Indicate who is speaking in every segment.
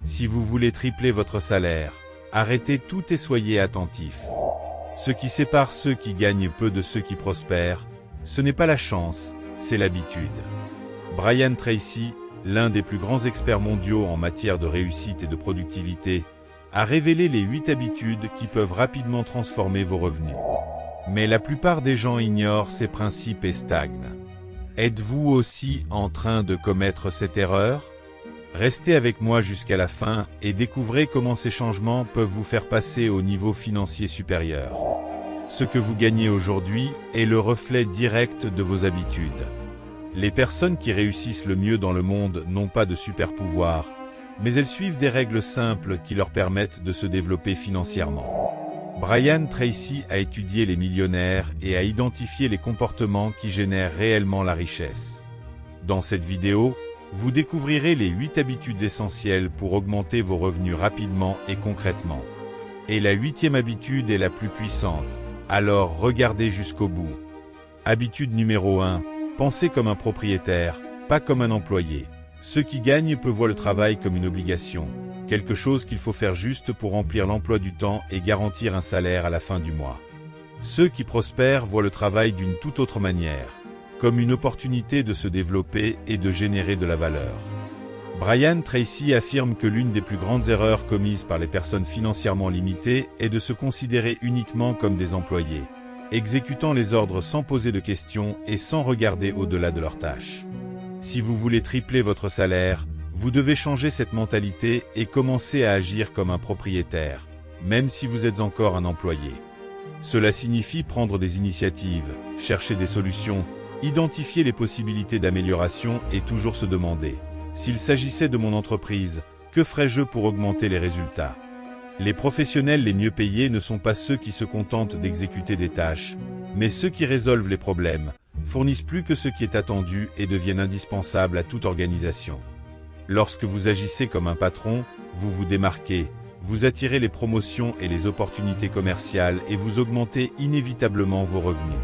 Speaker 1: Si vous voulez tripler votre salaire, arrêtez tout et soyez attentif. Ce qui sépare ceux qui gagnent peu de ceux qui prospèrent, ce n'est pas la chance, c'est l'habitude. Brian Tracy, l'un des plus grands experts mondiaux en matière de réussite et de productivité, a révélé les 8 habitudes qui peuvent rapidement transformer vos revenus. Mais la plupart des gens ignorent ces principes et stagnent. Êtes-vous aussi en train de commettre cette erreur? Restez avec moi jusqu'à la fin et découvrez comment ces changements peuvent vous faire passer au niveau financier supérieur. Ce que vous gagnez aujourd'hui est le reflet direct de vos habitudes. Les personnes qui réussissent le mieux dans le monde n'ont pas de super pouvoir, mais elles suivent des règles simples qui leur permettent de se développer financièrement. Brian Tracy a étudié les millionnaires et a identifié les comportements qui génèrent réellement la richesse. Dans cette vidéo, vous découvrirez les 8 habitudes essentielles pour augmenter vos revenus rapidement et concrètement. Et la 8e habitude est la plus puissante, alors regardez jusqu'au bout. Habitude numéro 1, pensez comme un propriétaire, pas comme un employé. Ceux qui gagnent peu voient le travail comme une obligation, quelque chose qu'il faut faire juste pour remplir l'emploi du temps et garantir un salaire à la fin du mois. Ceux qui prospèrent voient le travail d'une toute autre manière, comme une opportunité de se développer et de générer de la valeur. Brian Tracy affirme que l'une des plus grandes erreurs commises par les personnes financièrement limitées est de se considérer uniquement comme des employés, exécutant les ordres sans poser de questions et sans regarder au-delà de leurs tâches. Si vous voulez tripler votre salaire, vous devez changer cette mentalité et commencer à agir comme un propriétaire, même si vous êtes encore un employé. Cela signifie prendre des initiatives, chercher des solutions, identifier les possibilités d'amélioration et toujours se demander « S'il s'agissait de mon entreprise, que ferais-je pour augmenter les résultats ?» Les professionnels les mieux payés ne sont pas ceux qui se contentent d'exécuter des tâches, mais ceux qui résolvent les problèmes, fournissent plus que ce qui est attendu et deviennent indispensables à toute organisation. Lorsque vous agissez comme un patron, vous vous démarquez, vous attirez les promotions et les opportunités commerciales et vous augmentez inévitablement vos revenus.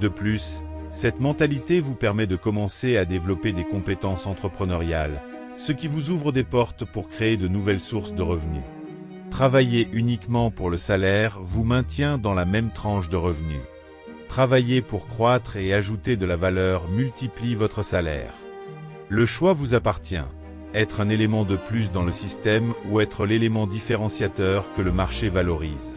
Speaker 1: De plus, cette mentalité vous permet de commencer à développer des compétences entrepreneuriales, ce qui vous ouvre des portes pour créer de nouvelles sources de revenus. Travailler uniquement pour le salaire vous maintient dans la même tranche de revenus. Travailler pour croître et ajouter de la valeur multiplie votre salaire. Le choix vous appartient. Être un élément de plus dans le système ou être l'élément différenciateur que le marché valorise.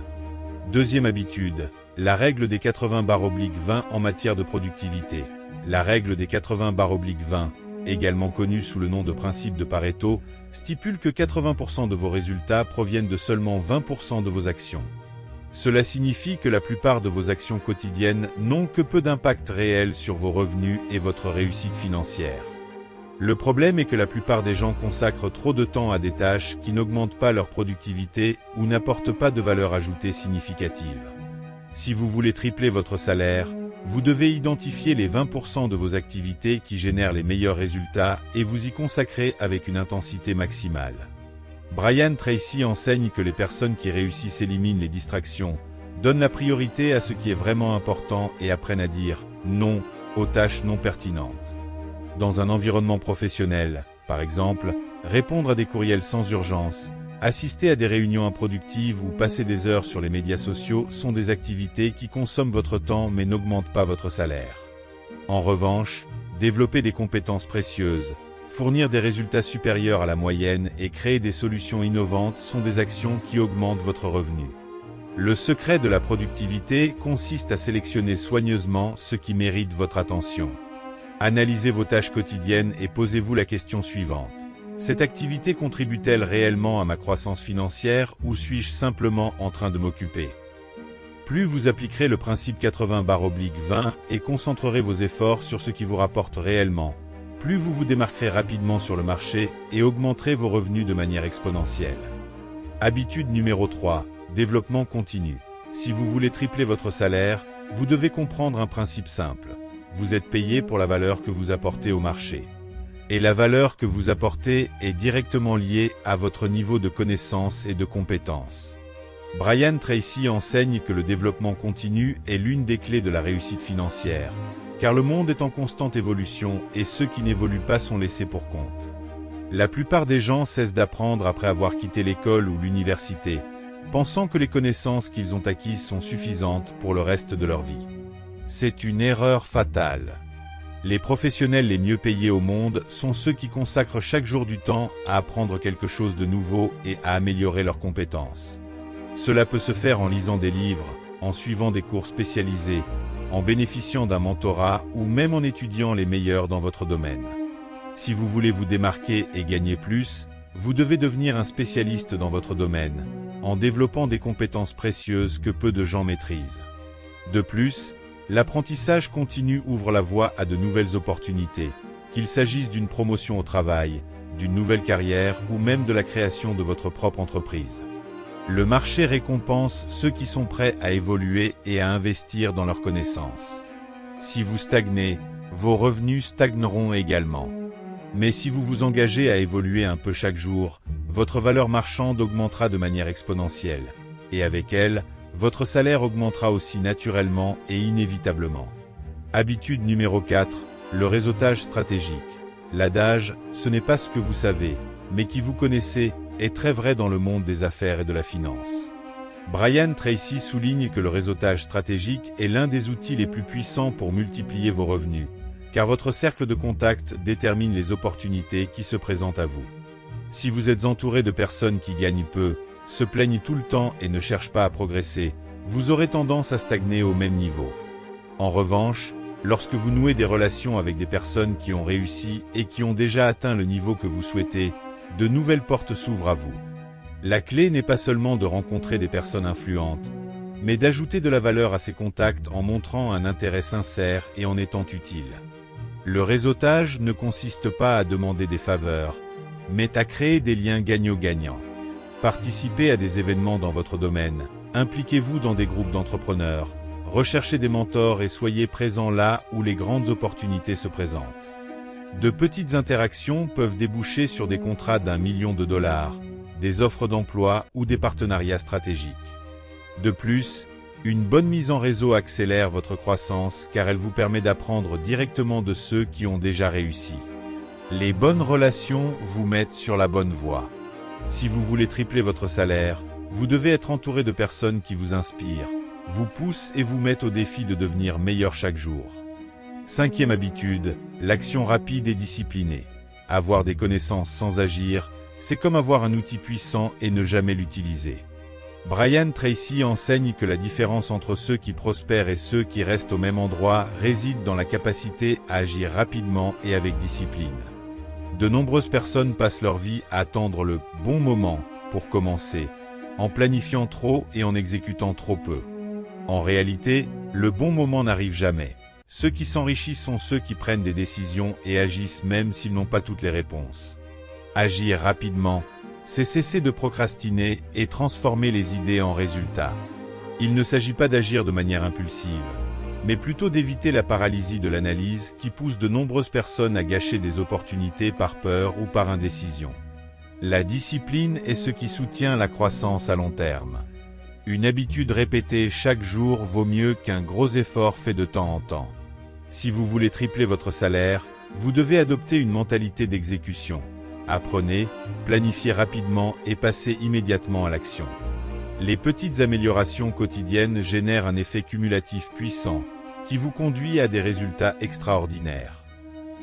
Speaker 1: Deuxième habitude, la règle des 80/20 en matière de productivité. La règle des 80/20, également connue sous le nom de principe de Pareto, stipule que 80% de vos résultats proviennent de seulement 20% de vos actions. Cela signifie que la plupart de vos actions quotidiennes n'ont que peu d'impact réel sur vos revenus et votre réussite financière. Le problème est que la plupart des gens consacrent trop de temps à des tâches qui n'augmentent pas leur productivité ou n'apportent pas de valeur ajoutée significative. Si vous voulez tripler votre salaire, vous devez identifier les 20% de vos activités qui génèrent les meilleurs résultats et vous y consacrer avec une intensité maximale. Brian Tracy enseigne que les personnes qui réussissent éliminent les distractions, donnent la priorité à ce qui est vraiment important et apprennent à dire « non » aux tâches non pertinentes. Dans un environnement professionnel, par exemple, répondre à des courriels sans urgence, assister à des réunions improductives ou passer des heures sur les médias sociaux sont des activités qui consomment votre temps mais n'augmentent pas votre salaire. En revanche, développer des compétences précieuses, fournir des résultats supérieurs à la moyenne et créer des solutions innovantes sont des actions qui augmentent votre revenu. Le secret de la productivité consiste à sélectionner soigneusement ce qui mérite votre attention. Analysez vos tâches quotidiennes et posez-vous la question suivante. Cette activité contribue-t-elle réellement à ma croissance financière ou suis-je simplement en train de m'occuper? Plus vous appliquerez le principe 80/20 et concentrerez vos efforts sur ce qui vous rapporte réellement, plus vous vous démarquerez rapidement sur le marché et augmenterez vos revenus de manière exponentielle. Habitude numéro 3, développement continu. Si vous voulez tripler votre salaire, vous devez comprendre un principe simple. Vous êtes payé pour la valeur que vous apportez au marché. Et la valeur que vous apportez est directement liée à votre niveau de connaissance et de compétence. Brian Tracy enseigne que le développement continu est l'une des clés de la réussite financière, car le monde est en constante évolution et ceux qui n'évoluent pas sont laissés pour compte. La plupart des gens cessent d'apprendre après avoir quitté l'école ou l'université, pensant que les connaissances qu'ils ont acquises sont suffisantes pour le reste de leur vie. C'est une erreur fatale. Les professionnels les mieux payés au monde sont ceux qui consacrent chaque jour du temps à apprendre quelque chose de nouveau et à améliorer leurs compétences. Cela peut se faire en lisant des livres, en suivant des cours spécialisés, en bénéficiant d'un mentorat ou même en étudiant les meilleurs dans votre domaine. Si vous voulez vous démarquer et gagner plus, vous devez devenir un spécialiste dans votre domaine, en développant des compétences précieuses que peu de gens maîtrisent. De plus, l'apprentissage continu ouvre la voie à de nouvelles opportunités, qu'il s'agisse d'une promotion au travail, d'une nouvelle carrière ou même de la création de votre propre entreprise. Le marché récompense ceux qui sont prêts à évoluer et à investir dans leurs connaissances. Si vous stagnez, vos revenus stagneront également. Mais si vous vous engagez à évoluer un peu chaque jour, votre valeur marchande augmentera de manière exponentielle, et avec elle, votre salaire augmentera aussi naturellement et inévitablement. Habitude numéro 4, le réseautage stratégique. L'adage « ce n'est pas ce que vous savez, mais qui vous connaissez » est très vrai dans le monde des affaires et de la finance. Brian Tracy souligne que le réseautage stratégique est l'un des outils les plus puissants pour multiplier vos revenus, car votre cercle de contacts détermine les opportunités qui se présentent à vous. Si vous êtes entouré de personnes qui gagnent peu, se plaignent tout le temps et ne cherchent pas à progresser, vous aurez tendance à stagner au même niveau. En revanche, lorsque vous nouez des relations avec des personnes qui ont réussi et qui ont déjà atteint le niveau que vous souhaitez, de nouvelles portes s'ouvrent à vous. La clé n'est pas seulement de rencontrer des personnes influentes, mais d'ajouter de la valeur à ces contacts en montrant un intérêt sincère et en étant utile. Le réseautage ne consiste pas à demander des faveurs, mais à créer des liens gagnant-gagnant. Participez à des événements dans votre domaine, impliquez-vous dans des groupes d'entrepreneurs, recherchez des mentors et soyez présents là où les grandes opportunités se présentent. De petites interactions peuvent déboucher sur des contrats d'1 million de dollars, des offres d'emploi ou des partenariats stratégiques. De plus, une bonne mise en réseau accélère votre croissance car elle vous permet d'apprendre directement de ceux qui ont déjà réussi. Les bonnes relations vous mettent sur la bonne voie. Si vous voulez tripler votre salaire, vous devez être entouré de personnes qui vous inspirent, vous poussent et vous mettent au défi de devenir meilleur chaque jour. 5e habitude, l'action rapide et disciplinée. Avoir des connaissances sans agir, c'est comme avoir un outil puissant et ne jamais l'utiliser. Brian Tracy enseigne que la différence entre ceux qui prospèrent et ceux qui restent au même endroit réside dans la capacité à agir rapidement et avec discipline. De nombreuses personnes passent leur vie à attendre le bon moment pour commencer, en planifiant trop et en exécutant trop peu. En réalité, le bon moment n'arrive jamais. Ceux qui s'enrichissent sont ceux qui prennent des décisions et agissent même s'ils n'ont pas toutes les réponses. Agir rapidement, c'est cesser de procrastiner et transformer les idées en résultats. Il ne s'agit pas d'agir de manière impulsive, mais plutôt d'éviter la paralysie de l'analyse qui pousse de nombreuses personnes à gâcher des opportunités par peur ou par indécision. La discipline est ce qui soutient la croissance à long terme. Une habitude répétée chaque jour vaut mieux qu'un gros effort fait de temps en temps. Si vous voulez tripler votre salaire, vous devez adopter une mentalité d'exécution. Apprenez, planifiez rapidement et passez immédiatement à l'action. Les petites améliorations quotidiennes génèrent un effet cumulatif puissant, qui vous conduit à des résultats extraordinaires.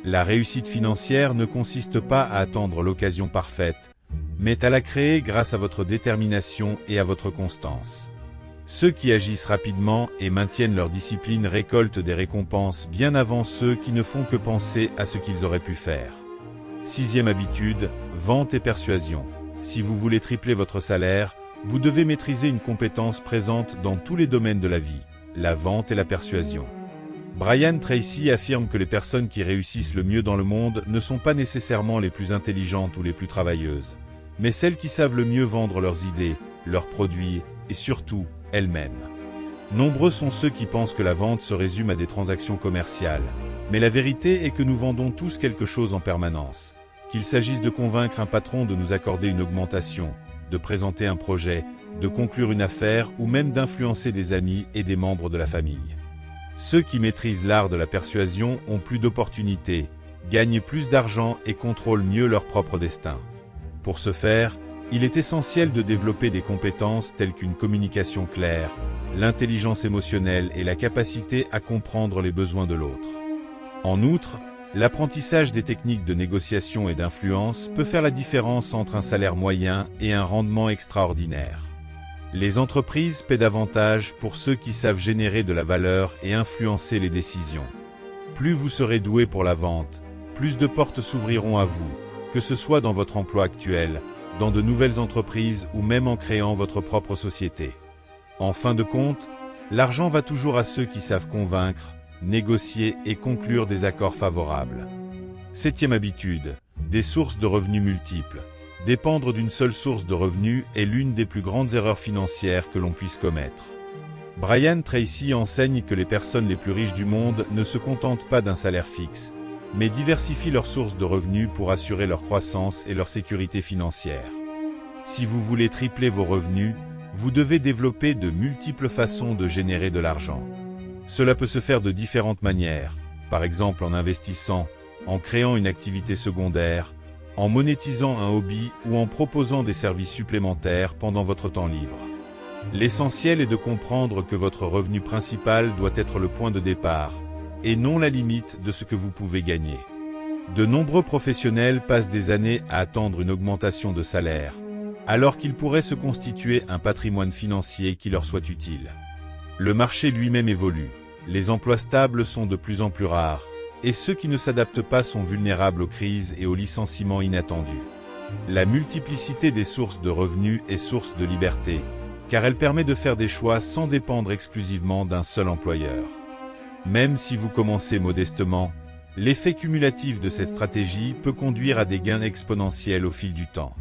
Speaker 1: La réussite financière ne consiste pas à attendre l'occasion parfaite, mais à la créer grâce à votre détermination et à votre constance. Ceux qui agissent rapidement et maintiennent leur discipline récoltent des récompenses bien avant ceux qui ne font que penser à ce qu'ils auraient pu faire. 6e habitude, vente et persuasion. Si vous voulez tripler votre salaire, vous devez maîtriser une compétence présente dans tous les domaines de la vie, la vente et la persuasion. Brian Tracy affirme que les personnes qui réussissent le mieux dans le monde ne sont pas nécessairement les plus intelligentes ou les plus travailleuses, mais celles qui savent le mieux vendre leurs idées, leurs produits et surtout, elles-mêmes. Nombreux sont ceux qui pensent que la vente se résume à des transactions commerciales, mais la vérité est que nous vendons tous quelque chose en permanence. Qu'il s'agisse de convaincre un patron de nous accorder une augmentation, de présenter un projet, de conclure une affaire ou même d'influencer des amis et des membres de la famille. Ceux qui maîtrisent l'art de la persuasion ont plus d'opportunités, gagnent plus d'argent et contrôlent mieux leur propre destin. Pour ce faire, il est essentiel de développer des compétences telles qu'une communication claire, l'intelligence émotionnelle et la capacité à comprendre les besoins de l'autre. En outre, l'apprentissage des techniques de négociation et d'influence peut faire la différence entre un salaire moyen et un rendement extraordinaire. Les entreprises paient davantage pour ceux qui savent générer de la valeur et influencer les décisions. Plus vous serez doué pour la vente, plus de portes s'ouvriront à vous, que ce soit dans votre emploi actuel, dans de nouvelles entreprises ou même en créant votre propre société. En fin de compte, l'argent va toujours à ceux qui savent convaincre, négocier et conclure des accords favorables. 7e habitude, des sources de revenus multiples. Dépendre d'une seule source de revenus est l'une des plus grandes erreurs financières que l'on puisse commettre. Brian Tracy enseigne que les personnes les plus riches du monde ne se contentent pas d'un salaire fixe, mais diversifient leurs sources de revenus pour assurer leur croissance et leur sécurité financière. Si vous voulez tripler vos revenus, vous devez développer de multiples façons de générer de l'argent. Cela peut se faire de différentes manières, par exemple en investissant, en créant une activité secondaire, en monétisant un hobby ou en proposant des services supplémentaires pendant votre temps libre. L'essentiel est de comprendre que votre revenu principal doit être le point de départ, et non la limite de ce que vous pouvez gagner. De nombreux professionnels passent des années à attendre une augmentation de salaire, alors qu'ils pourraient se constituer un patrimoine financier qui leur soit utile. Le marché lui-même évolue, les emplois stables sont de plus en plus rares, et ceux qui ne s'adaptent pas sont vulnérables aux crises et aux licenciements inattendus. La multiplicité des sources de revenus est source de liberté, car elle permet de faire des choix sans dépendre exclusivement d'un seul employeur. Même si vous commencez modestement, l'effet cumulatif de cette stratégie peut conduire à des gains exponentiels au fil du temps.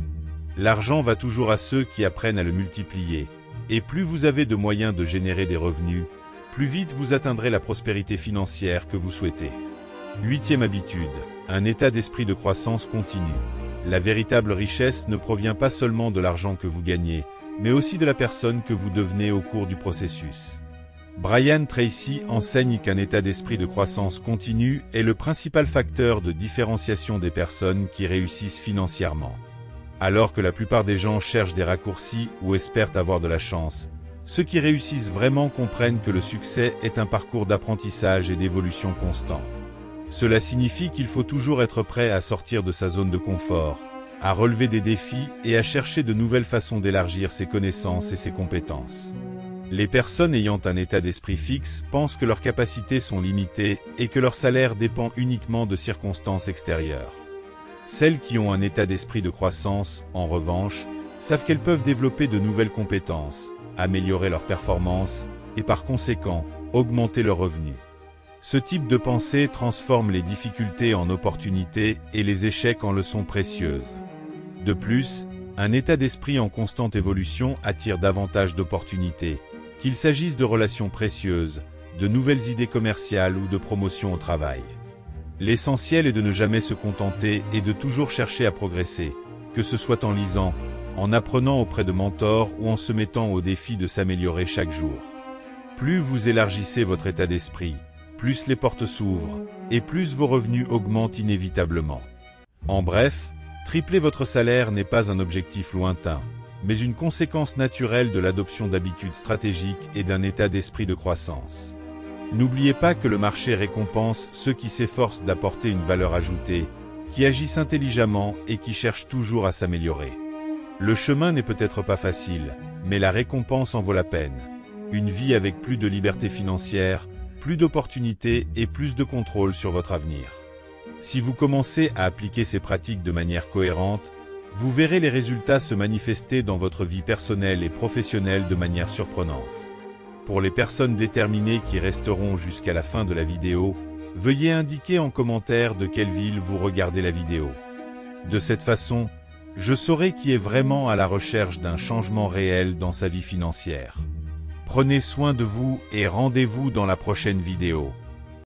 Speaker 1: L'argent va toujours à ceux qui apprennent à le multiplier, et plus vous avez de moyens de générer des revenus, plus vite vous atteindrez la prospérité financière que vous souhaitez. 8e habitude, un état d'esprit de croissance continue. La véritable richesse ne provient pas seulement de l'argent que vous gagnez, mais aussi de la personne que vous devenez au cours du processus. Brian Tracy enseigne qu'un état d'esprit de croissance continue est le principal facteur de différenciation des personnes qui réussissent financièrement. Alors que la plupart des gens cherchent des raccourcis ou espèrent avoir de la chance, ceux qui réussissent vraiment comprennent que le succès est un parcours d'apprentissage et d'évolution constant. Cela signifie qu'il faut toujours être prêt à sortir de sa zone de confort, à relever des défis et à chercher de nouvelles façons d'élargir ses connaissances et ses compétences. Les personnes ayant un état d'esprit fixe pensent que leurs capacités sont limitées et que leur salaire dépend uniquement de circonstances extérieures. Celles qui ont un état d'esprit de croissance, en revanche, savent qu'elles peuvent développer de nouvelles compétences, améliorer leurs performances et par conséquent, augmenter leurs revenus. Ce type de pensée transforme les difficultés en opportunités et les échecs en leçons précieuses. De plus, un état d'esprit en constante évolution attire davantage d'opportunités, qu'il s'agisse de relations précieuses, de nouvelles idées commerciales ou de promotion au travail. L'essentiel est de ne jamais se contenter et de toujours chercher à progresser, que ce soit en lisant, en apprenant auprès de mentors ou en se mettant au défi de s'améliorer chaque jour. Plus vous élargissez votre état d'esprit, plus les portes s'ouvrent, et plus vos revenus augmentent inévitablement. En bref, tripler votre salaire n'est pas un objectif lointain, mais une conséquence naturelle de l'adoption d'habitudes stratégiques et d'un état d'esprit de croissance. N'oubliez pas que le marché récompense ceux qui s'efforcent d'apporter une valeur ajoutée, qui agissent intelligemment et qui cherchent toujours à s'améliorer. Le chemin n'est peut-être pas facile, mais la récompense en vaut la peine. Une vie avec plus de liberté financière, plus d'opportunités et plus de contrôle sur votre avenir. Si vous commencez à appliquer ces pratiques de manière cohérente, vous verrez les résultats se manifester dans votre vie personnelle et professionnelle de manière surprenante. Pour les personnes déterminées qui resteront jusqu'à la fin de la vidéo, veuillez indiquer en commentaire de quelle ville vous regardez la vidéo. De cette façon, je saurai qui est vraiment à la recherche d'un changement réel dans sa vie financière. Prenez soin de vous et rendez-vous dans la prochaine vidéo.